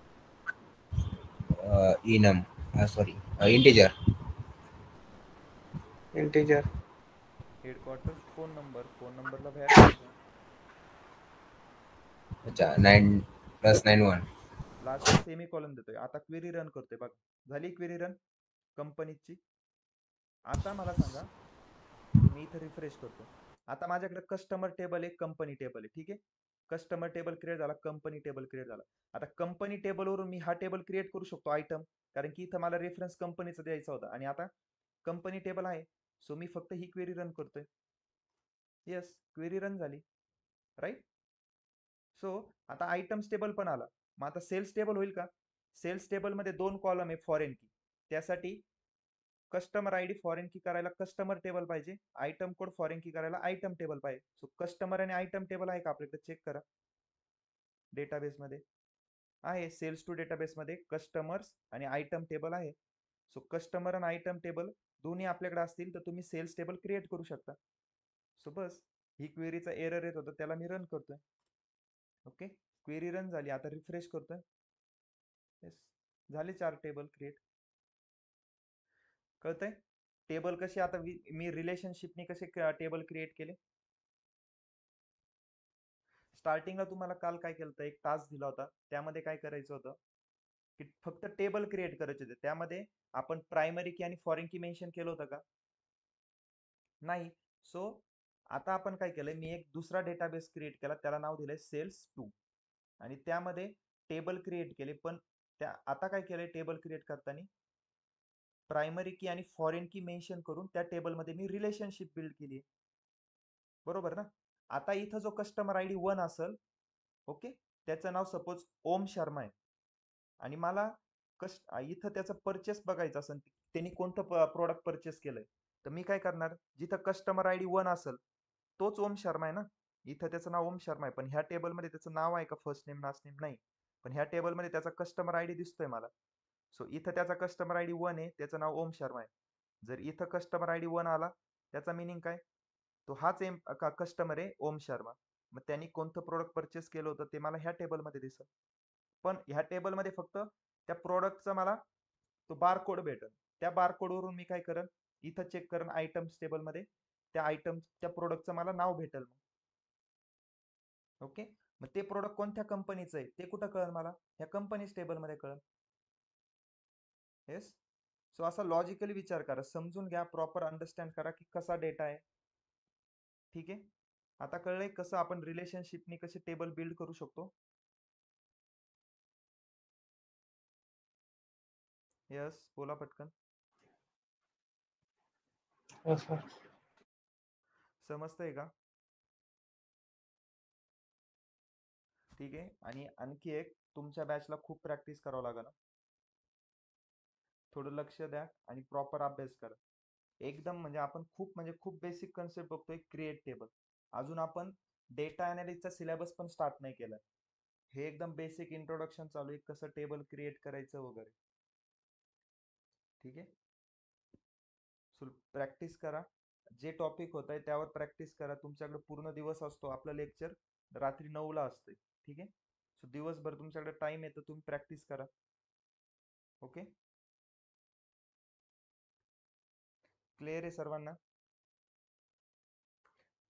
enum, sorry integer, integer, headquarters phone number ला where द्यायचं, अच्छा 9+91, लास्टला semicolon देतोय. आता क्वेरी रन करतोय बघ, झाली क्वेरी रन कंपनीची. आता मला सांगा, मी इथं रिफ्रेश करतो. आता माझ्याकडे कस्टमर टेबल आहे, कंपनी टेबल आहे. ठीक आहे, कस्टमर टेबल क्रिएट झाला, कंपनी टेबल क्रिएट झाला. आता कंपनी टेबलवरून मी हा टेबल क्रिएट करू शकतो आयटम, कारण की इथं मला रेफरन्स कंपनीचा द्यायचा होता. आणि आता कंपनी टेबल आहे, सो मी फक्त ही क्वेरी रन करतोय. येस, क्वेरी रन झाली, राईट. सो आता आयटम्स टेबल पण आला. मग आता सेल्स टेबल होईल का? सेल्स टेबल मध्ये 2 कॉलम आहे फॉरेन की, त्यासाठी कस्टमर आयडी फॉरेन की करायला कस्टमर टेबल पाहिजे, आयटम कोड फॉरेन की करायला आयटम टेबल पाहिजे. सो कस्टमर आणि आयटम टेबल आहे का आपल्याकडे? चेक करा, डेटाबेस मध्ये आहे. सेल्स टू डेटाबेस मध्ये कस्टमर्स आणि आयटम टेबल आहे. सो कस्टमर आणि आयटम टेबल दोन्ही आपल्याकडे असतील तर तुम्ही सेल्स टेबल क्रिएट करू शकता. सो बस, ही क्वेरीचा एरर येत होता, त्याला मी रन करतोय. ओके, क्वेरी रन झाली. आता रिफ्रेश करतोय. येस, झाले 4 टेबल क्रिएट. कळतंय टेबल कशी? आता मी रिलेशनशिपने कसे टेबल क्रिएट केले. स्टार्टिंगला तुम्हाला काल काय केलं होतं, एक टास्क दिला होता, त्यामध्ये काय करायचं होतं की फक्त टेबल क्रिएट करायचे होते. त्यामध्ये आपण प्रायमरी की आणि फॉरेन की मेन्शन केलं होतं का? नाही. सो आता आपण काय केलंय, मी एक दुसरा डेटाबेस क्रिएट केला, त्याला नाव दिलंय सेल्स 2, आणि त्यामध्ये टेबल क्रिएट केले. पण त्या आता काय केलंय, टेबल क्रिएट करताना प्रायमरी की आणि फॉरेन की मेन्शन करून त्या टेबलमध्ये मी रिलेशनशिप बिल्ड केली, बरोबर ना? आता इथं जो कस्टमर आयडी 1 असेल, ओके, त्याचं नाव सपोज ओम शर्मा आहे, आणि मला इथं त्याचं परचेस बघायचं असेल, त्यांनी कोणतं प्रोडक्ट परचेस केलंय, तर मी काय करणार, जिथं कस्टमर आयडी 1 असेल तोच ओम शर्मा आहे ना, इथं त्याचं नाव ओम शर्मा आहे, पण ह्या टेबलमध्ये त्याचं नाव आहे का, फर्स्ट नेम लास्ट नेम? नाही. पण ह्या टेबलमध्ये त्याचा कस्टमर आयडी दिसतोय मला. सो इथं त्याचा कस्टमर आयडी 1 आहे, त्याचं नाव ओम शर्मा आहे. जर इथं कस्टमर आयडी 1 आला, त्याचा मिनिंग काय, तो हाच कस्टमर आहे ओम शर्मा. मग त्यांनी कोणतं प्रोडक्ट परचेस केलं होतं ते मला ह्या टेबलमध्ये दिसेल. पण ह्या टेबलमध्ये फक्त त्या प्रोडक्टचा मला तो बारकोड भेटेल. त्या बारकोडवरून मी काय करेन, इथं चेक करेन आयटम्स टेबलमध्ये, त्या आयटम त्या प्रोडक्टचं मला नाव भेटेल. ओके, मग ते प्रोडक्ट कोणत्या कंपनीचं आहे ते कुठं कळेल मला? ह्या कंपनीज टेबलमध्ये कळेल. येस. सो असा लॉजिकली विचार करा, समजून घ्या, प्रॉपर अंडरस्टँड करा की कसा डेटा आहे. ठीक आहे, आता कळलंय कसं आपण रिलेशनशिपनी कसे टेबल बिल्ड करू शकतो. यस, बोला पटकन. हो सर. समजतंय का? ठीक आहे, आणि आणखी एक, तुमच्या बॅचला खूप प्रॅक्टिस करावं लागेल. थोडं लक्ष द्या आणि प्रॉपर अभ्यास करा. एकदम म्हणजे खूप बेसिक कन्सेप्ट बघतोय, क्रिएट टेबल. अजून आपण डेटा अनालिसिसचा सिलेबस पण स्टार्ट नाही केलाय. हे एकदम बेसिक इंट्रोडक्शन चालू आहे, कसं टेबल क्रिएट करायचं वगैरे. ठीक आहे, सो प्रॅक्टिस करा. जे टॉपिक होत आहे त्यावर प्रॅक्टिस करा. तुमच्याकडे पूर्ण दिवस असतो, आपलं लेक्चर रात्री 9ला असते. ठीक आहे, सो दिवसभर तुमच्याकडे टाइम येतो, तुम्ही प्रॅक्टिस करा. ओके, क्लिअर आहे सर्वांना?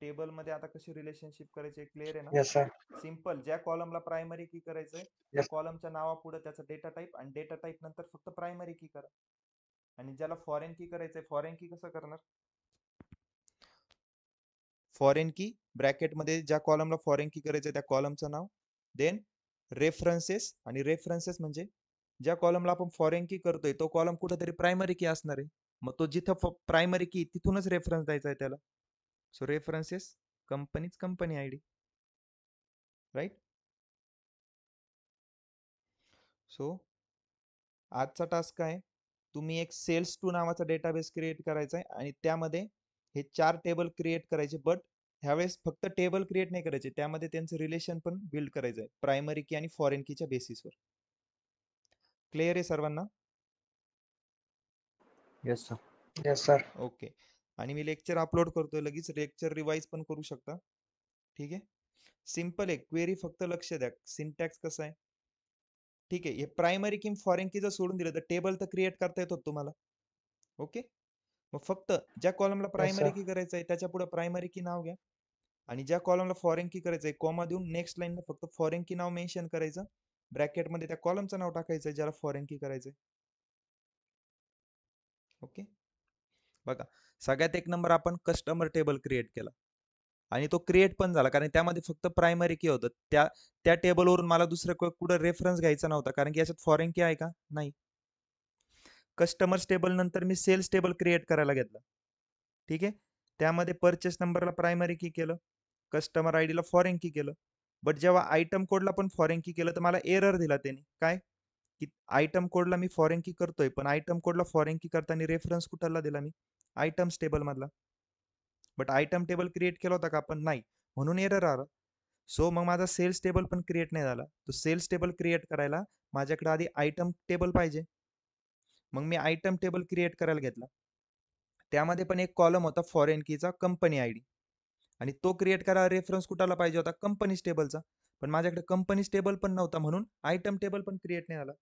टेबल मध्ये आता कशी रिलेशनशिप करायची क्लिअर आहे ना? Yes sir. सिंपल, ज्या कॉलमला प्रायमरी की करायचंय त्या कॉलमच्या नावापुढे त्याचा डेटा टाईप, आणि डेटा टाईप नंतर फक्त प्रायमरी की करा. आणि ज्याला फॉरेन की करायचंय, फॉरेन की कसं करणार? फॉरेन की ब्रॅकेटमध्ये ज्या कॉलमला फॉरेन की करायचंय त्या कॉलमचं नाव, देन रेफरन्सेस, आणि रेफरन्सेस म्हणजे ज्या कॉलमला आपण फॉरेन की करतोय तो कॉलम कुठेतरी प्रायमरी की असणार आहे, मग तो जिथं प्रायमरी की तिथूनच रेफरन्स द्यायचा आहे त्याला. So references, company ID, right. So आजचा टास्क काय, तुम्ही एक सेल्स 2 नावाचा डेटाबेस क्रिएट करायचा आहे, आणि त्यामध्ये हे 4 टेबल क्रिएट करायचे. बट ह्यावेळेस फक्त टेबल क्रिएट नाही करायचे, त्यामध्ये त्यांचं रिलेशन पण बिल्ड करायचं आहे, प्रायमरी की आणि फॉरेन कीच्या बेसिसवर. क्लिअर आहे सर्वांना? Yes sir. Yes sir. Okay. आणि मी लेक्चर अपलोड करतोय, लगेच लेक्चर रिवाइज पण करू शकता. ठीक आहे. सिम्पल आहे, क्वेरी फक्त लक्ष द्या सिंटॅक्स कसा आहे. ठीक आहे. हे प्रायमरी की फॉरेन की जर सोडून दिलं तर टेबल तर क्रिएट करता येतो तुम्हाला. ओके. मग फक्त ज्या कॉलमला येस प्रायमरी सर. की करायचं आहे त्याच्या पुढे प्रायमरी की नाव घ्या, आणि ज्या कॉलमला फॉरेन की करायचं आहे कॉमा देऊन नेक्स्ट लाईनला फक्त फॉरेन की नाव मेन्शन करायचं, ब्रॅकेटमध्ये त्या कॉलमचं नाव टाकायचं ज्याला फॉरेन की करायचंय. ओके. बघा, सगळ्यात एक नंबर आपण कस्टमर टेबल क्रिएट केला आणि तो क्रिएट पण झाला, कारण त्यामध्ये फक्त प्रायमरी की होतं. त्या टेबलवरून मला दुसरं कुठं रेफरन्स घ्यायचा नव्हता, कारण की याच्यात फॉरेन की आहे का, नाही. कस्टमर्स टेबल नंतर मी सेल्स टेबल क्रिएट करायला घेतलं. ठीक आहे. त्यामध्ये परचेस नंबरला प्रायमरी की केलं, कस्टमर आय डीला फॉरेन की केलं. बट जेव्हा आयटम कोडला पण फॉरेन की केलं तर मला एरर दिला त्याने. काय की आयटम कोडला मी फॉरेन की करतोय, पण आयटम कोडला फॉरेन की करताना रेफरन्स कुठला दिला मी, आयटम्स टेबल मधला. बट आयटम टेबल क्रिएट केला होता का आपण, नाही, म्हणून एरर आला. सो मग माझा सेल्स टेबल पण क्रिएट नाही झाला. तो सेल्स टेबल क्रिएट करायला माझ्याकडे आधी आयटम टेबल पाहिजे. मग मी आयटम टेबल क्रिएट करायला घेतला. त्यामध्ये पण एक कॉलम होता फॉरेन कीचा कंपनी आयडी, आणि तो क्रिएट करायला रेफरन्स कुठाला पाहिजे होता, कंपनी टेबलचा. पण माझ्याकडे कंपनी टेबल पण नव्हता, म्हणून आयटम टेबल पण क्रिएट नाही झाला.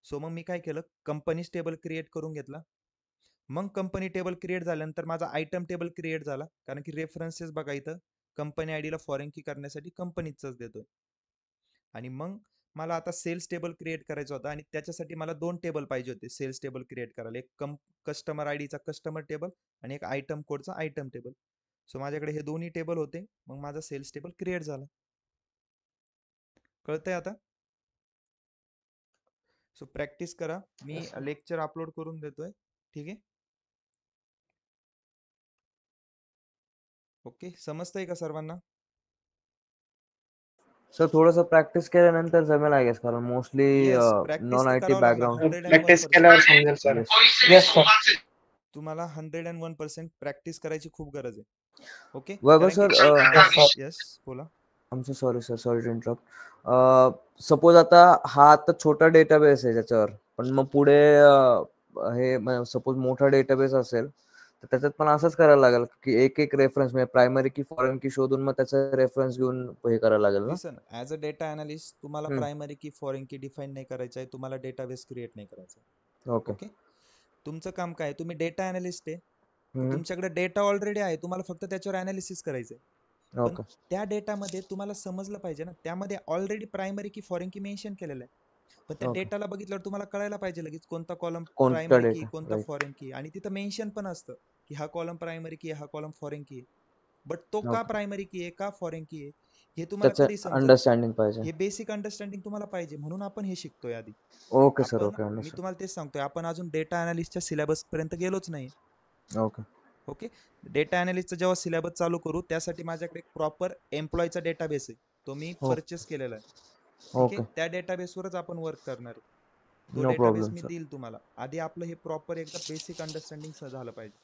सो मग मी काय केलं, कंपनी टेबल क्रिएट करून घेतला. मग कंपनी टेबल क्रिएट झाल्यानंतर माझा आयटम टेबल क्रिएट झाला, कारण की रेफरन्सेस बघा इथं कंपनी आयडीला फॉरेन की करण्यासाठी कंपनीचंच देतोय. आणि मग मला आता सेल्स टेबल क्रिएट करायचा होता, आणि त्याच्यासाठी मला 2 टेबल पाहिजे होते सेल्स टेबल क्रिएट करायला, एक कस्टमर आयडीचा कस्टमर टेबल आणि एक आयटम कोडचा आयटम टेबल. सो माझ्याकडे हे दोन्ही टेबल होते, मग माझा सेल्स टेबल क्रिएट झाला. कळतंय आता. सो प्रॅक्टिस करा, मी Yes, sir. लेक्चर अपलोड करून देतोय. ठीक आहे. ओके, समजतंय का सर्वांना. सर थोडंसं प्रॅक्टिस केल्यानंतर जमेल आय गेस, कारण मोस्टली येस, प्रॅक्टिस नॉन तर आय टी करावं लागणार बॅकग्राऊंड. प्रॅक्टिस 101%. केल्यावर समजेल सर. येस. Yes sir. तुम्हाला 101% प्रॅक्टिस करायची खूप गरज आहे. ओके. वैभव कारण की सर, येस बोला. आमचं sorry sir, sorry to interrupt. Suppose आता हा आता छोटा डेटाबेस आहे त्याच्यावर, पण मग पुढे हे सपोज मोठा डेटाबेस असेल तर त्याच्यात पण असंच करायला लागेल की एक एक रेफरन्स म्हणजे प्रायमरी की फॉरेन की शोधून मग त्याचा रेफरन्स घेऊन हे करायला लागेल ना. लिसन, ऍज अ डेटा अनालिस्ट तुम्हाला प्रायमरी की फॉरेन की डिफाईन नाही करायचं आहे, तुम्हाला डेटाबेस क्रिएट नाही करायचा आहे. ओके. ओके. तुमचं काम काय, तुम्ही डेटा अनालिस्ट आहे, हम्म. तुमच्याकडे डेटा ऑलरेडी आहे, तुम्हाला फक्त त्याच्यावर अनालिसिस करायचंय. पण ओके. त्या डेटामध्ये तुम्हाला समजलं पाहिजे ना, त्यामध्ये ऑलरेडी प्रायमरी की फॉरेन की मेन्शन केलेलं आहे. पण त्या ओके. डेटाला बघितल्यावर तुम्हाला कळायला पाहिजे लगेच कोणता कॉलम कोणता प्रायमरी की डेटा, कोणता राईट. फॉरेन की, आणि तिथं मेन्शन पण असतं की हा कॉलम प्रायमरी की हा कॉलम फॉरेन की आहे. बट तो का ओके. प्रायमरी की आहे का फॉरेन की आहे हे तुम्हाला त्याचं कधी समजेल. अंडरस्टँडिंग पाहिजे. हे बेसिक अंडरस्टँडिंग तुम्हाला पाहिजे, म्हणून आपण हे शिकतोय आधी. ओके सर, आपण, ओके, मी अंडरस्टँड. तुम्हाला तेच सांगतोय, आपण अजून डेटा अनालिस्टच्या सिलेबस पर्यंत गेलोच नाही. ओके. ओके. डेटा अनालिस्टचा जेव्हा सिलेबस चालू करू त्यासाठी माझ्याकडे एक प्रॉपर एम्प्लॉयचा डेटाबेस आहे, तो मी हो. परचेस केलेला आहे. ठीक ओके. आहे. त्या डेटाबेसवरच आपण वर्क करणार आहे. तो नो डेटाबेस प्रॉब्लेम मी सर. देईल तुम्हाला. आधी आपलं हे प्रॉपर एकदा बेसिक अंडरस्टँडिंग झालं पाहिजे.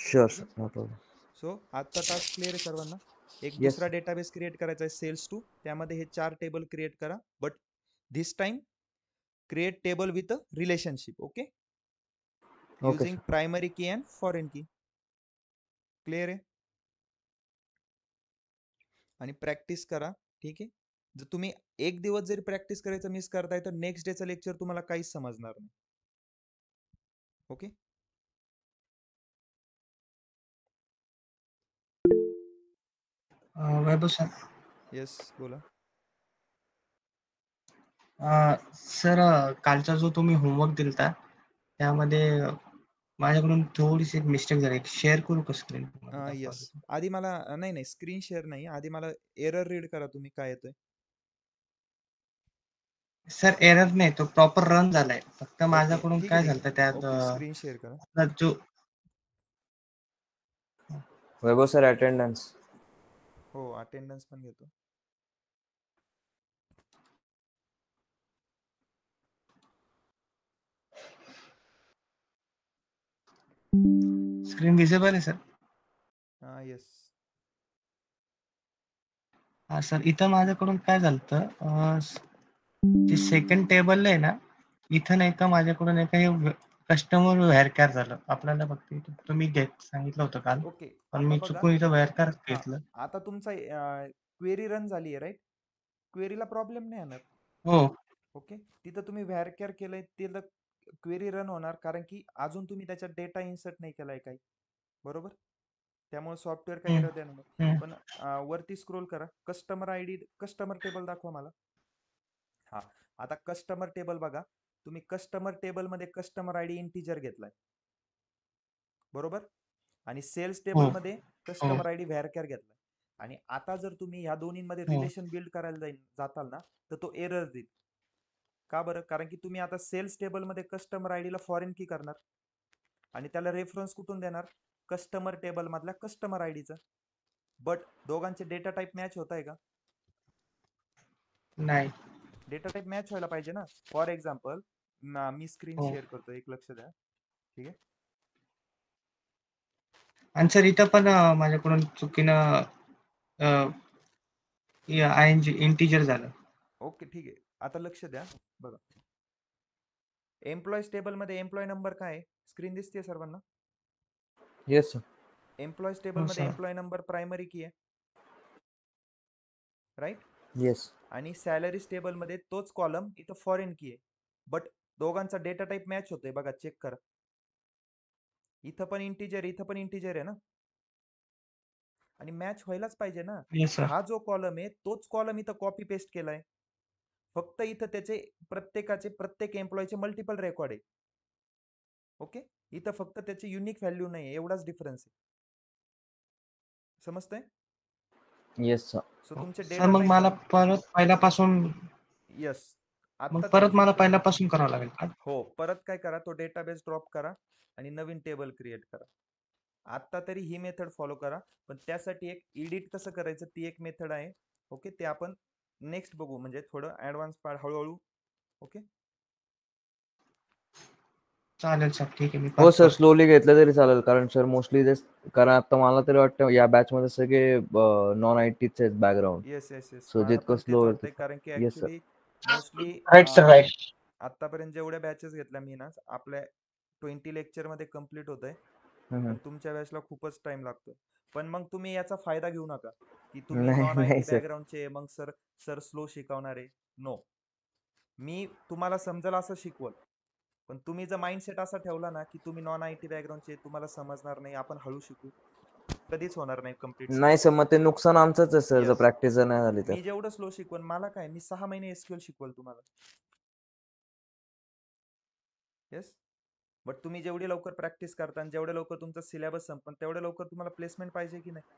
Sure sir, no problem. So आजचा टास्क क्लिअर आहे सर्वांना. एक येस. दुसरा डेटाबेस क्रिएट करायचा आहे सेल्स 2, त्यामध्ये हे 4 टेबल क्रिएट करा, but this time create table with relationship. Okay. Okay using sir. Primary की अँड फॉरेन की. क्लिअर आहे. आणि प्रॅक्टिस करा. ठीक आहे. जर तुम्ही एक दिवस जरी प्रॅक्टिस करायचं मिस करताय तर नेक्स्ट डेचं लेक्चर तुम्हाला काहीच समजणार नाही. ओके. वैभव सर, येस बोला. सर कालचा जो तुम्ही होमवर्क दिलता त्यामध्ये माझ्याकडून थोडीशी मिस्टेक झाली, शेअर करू का स्क्रीन? येस. आधी मला नाही नाही स्क्रीन शेअर नाही, आधी मला एरर रीड करा तुम्ही काय येतोय. सर एरर नाही, तो प्रॉपर रन झालाय, फक्त माझ्याकडून ठीक काय आहे, झालं त्यात ओके. स्क्रीन शेअर करा. आपला जो वैभव सर, अटेंडन्स. हो, अटेंडन्स पण घेतो. स्क्रीन विजिबल आहे सर. येस. हा सर, इथं माझ्याकडून काय झालं, जे सेकंड टेबल आहे ना, इथं नाही का माझ्याकडून नाही का हे कस्टमर व्हेअरकॅर झालं. आपल्याला फक्त इथं तुम्ही सांगितलं होतं काल, ओके पण आता मी बघा चुकून इथं व्हेअरकॅर हा घेतलं. आता तुमचा क्वेरी रन झाली आहे राईट. क्वेरीला प्रॉब्लेम नाही येणार. हो. ओके तिथं तुम्ही व्हेअरकॅर केलंय तिथं क्वेरी रन होणार, कारण की अजून तुम्ही त्याच्यात डेटा इन्सर्ट नाही केलाय काही, बरोबर. त्यामुळे सॉफ्टवेअर काही हं, एरर देणार नाही. हं. पण वरती स्क्रोल करा, कस्टमर आयडी कस्टमर टेबल दाखवा मला. हा आता कस्टमर टेबल बघा, तुम्ही कस्टमर टेबल मध्ये कस्टमर आयडी इंटिजर घेतलाय, बरोबर. आणि सेल्स टेबल हो, मध्ये हो, कस्टमर आयडी व्हेअरकॅर घेतलाय. आणि आता जर तुम्ही ह्या दोन्हीमध्ये हो. रिलेशन बिल्ड करायला जाताल ना, तर तो एरर देईल. का बरं? कारण की तुम्ही आता सेल्स टेबल मध्ये कस्टमर आयडीला फॉरेन की करणार आणि त्याला रेफरन्स कुठून देणार? कस्टमर टेबल मधल्या कस्टमर आयडीचा. बट दोघांचे डेटा टाईप मॅच होत आहे का? नाही. डेटा टाईप मॅच व्हायला पाहिजे ना. फॉर एक्झाम्पल मी स्क्रीन हो. शेअर करतो, एक लक्ष द्या. ठीक आहे. आणि सर इथं पण माझ्याकडून चुकीनं ING इंटिजर झालं. ओके ठीक आहे. आता लक्ष द्या बघा, एम्प्लॉईज टेबल मध्ये एम्प्लॉय नंबर काय आहे? स्क्रीन दिसते सर्वांना? Yes sir. एम्प्लॉईज टेबल हो मध्ये सर. एम्प्लॉय नंबर प्रायमरी की आहे, राईट. येस. आणि सॅलरीज टेबल मध्ये तोच कॉलम इथं फॉरेन की आहे. बट दोघांचा डेटा टाईप मॅच होतोय बघा, चेक करा. इथं पण इंटिजर, इथं पण इंटिजर आहे ना, आणि मॅच व्हायलाच पाहिजे ना. Yes sir. हा जो कॉलम आहे तोच कॉलम इथं कॉपी पेस्ट केलाय, फक्त इथं त्याचे प्रत्येक एम्प्लॉयचे मल्टिपल रेकॉर्ड आहे. ओके इथं फक्त त्याची युनिक व्हॅल्यू नाही, एवढाच डिफरन्स आहे. समजतंय? Yes sir. सो तुमचे सर डेटा मग टाईप मला परत पहिल्यापासून यस. मग आता तर परत ठीक मला आहे. पहिल्यापासून करावं लागेल का? हो परत काय करा, तो डेटाबेस ड्रॉप करा आणि नवीन टेबल क्रिएट करा. आता तरी ही मेथड फॉलो करा, पण त्यासाठी एक एडिट कसं करायचं ती एक मेथड आहे. ओके ते आपण नेक्स्ट बघू, म्हणजे थोडं ऍडव्हान्स पार्ट हळूहळू. ओके चालेल सर, ठीक आहे. मी हो परत सर, करतो. स्लोली घेतलं तरी चालेल, कारण सर मोस्टली तेच, कारण आता मला तरी वाटतं या बॅच मध्ये सगळे नॉन आयटीच आहेत background. Yes yes yes so मला जितकं पण तेच स्लो वाटतंय, कारण की yes sir. Actually mostly right sir, right. आतापर्यंत जेवढ्या बॅचेस घेतल्या मी ना, आपल्या 20 लेक्चर मध्ये कम्प्लीट होत आहे. पण तुमच्या बॅचला खूपच टाइम लागतो. पण मग तुम्ही याचा फायदा घेऊ नका की तुम्ही नाही नॉन नाही आयटी सर. बॅकग्राऊंडचे, मग सर सर स्लो शिकवणारे. नो, मी तुम्हाला समजेल असं शिकवल. पण तुम्ही जर माइंडसेट असा ठेवला ना की तुम्ही नॉन आयटी बॅकग्राऊंडचे, तुम्हाला समजणार नाही, आपण हळू शिकू, कधीच होणार नाही कम्प्लीट नाही शिकवणं. सर, मग ते नुकसान आमचंच आहे सर, जर येस, प्रॅक्टिस जर नाही झाली तर. मी जेवढं स्लो शिकवण, मला काय, मी 6 महिने एसक्यूएल शिकवल तुम्हाला. येस, बट तुम्ही जेवढी लवकर प्रॅक्टिस करता आणि जेवढ्या लवकर तुमचा सिलेबस संपन, तेवढ्या लवकर तुम्हाला प्लेसमेंट पाहिजे की नाही?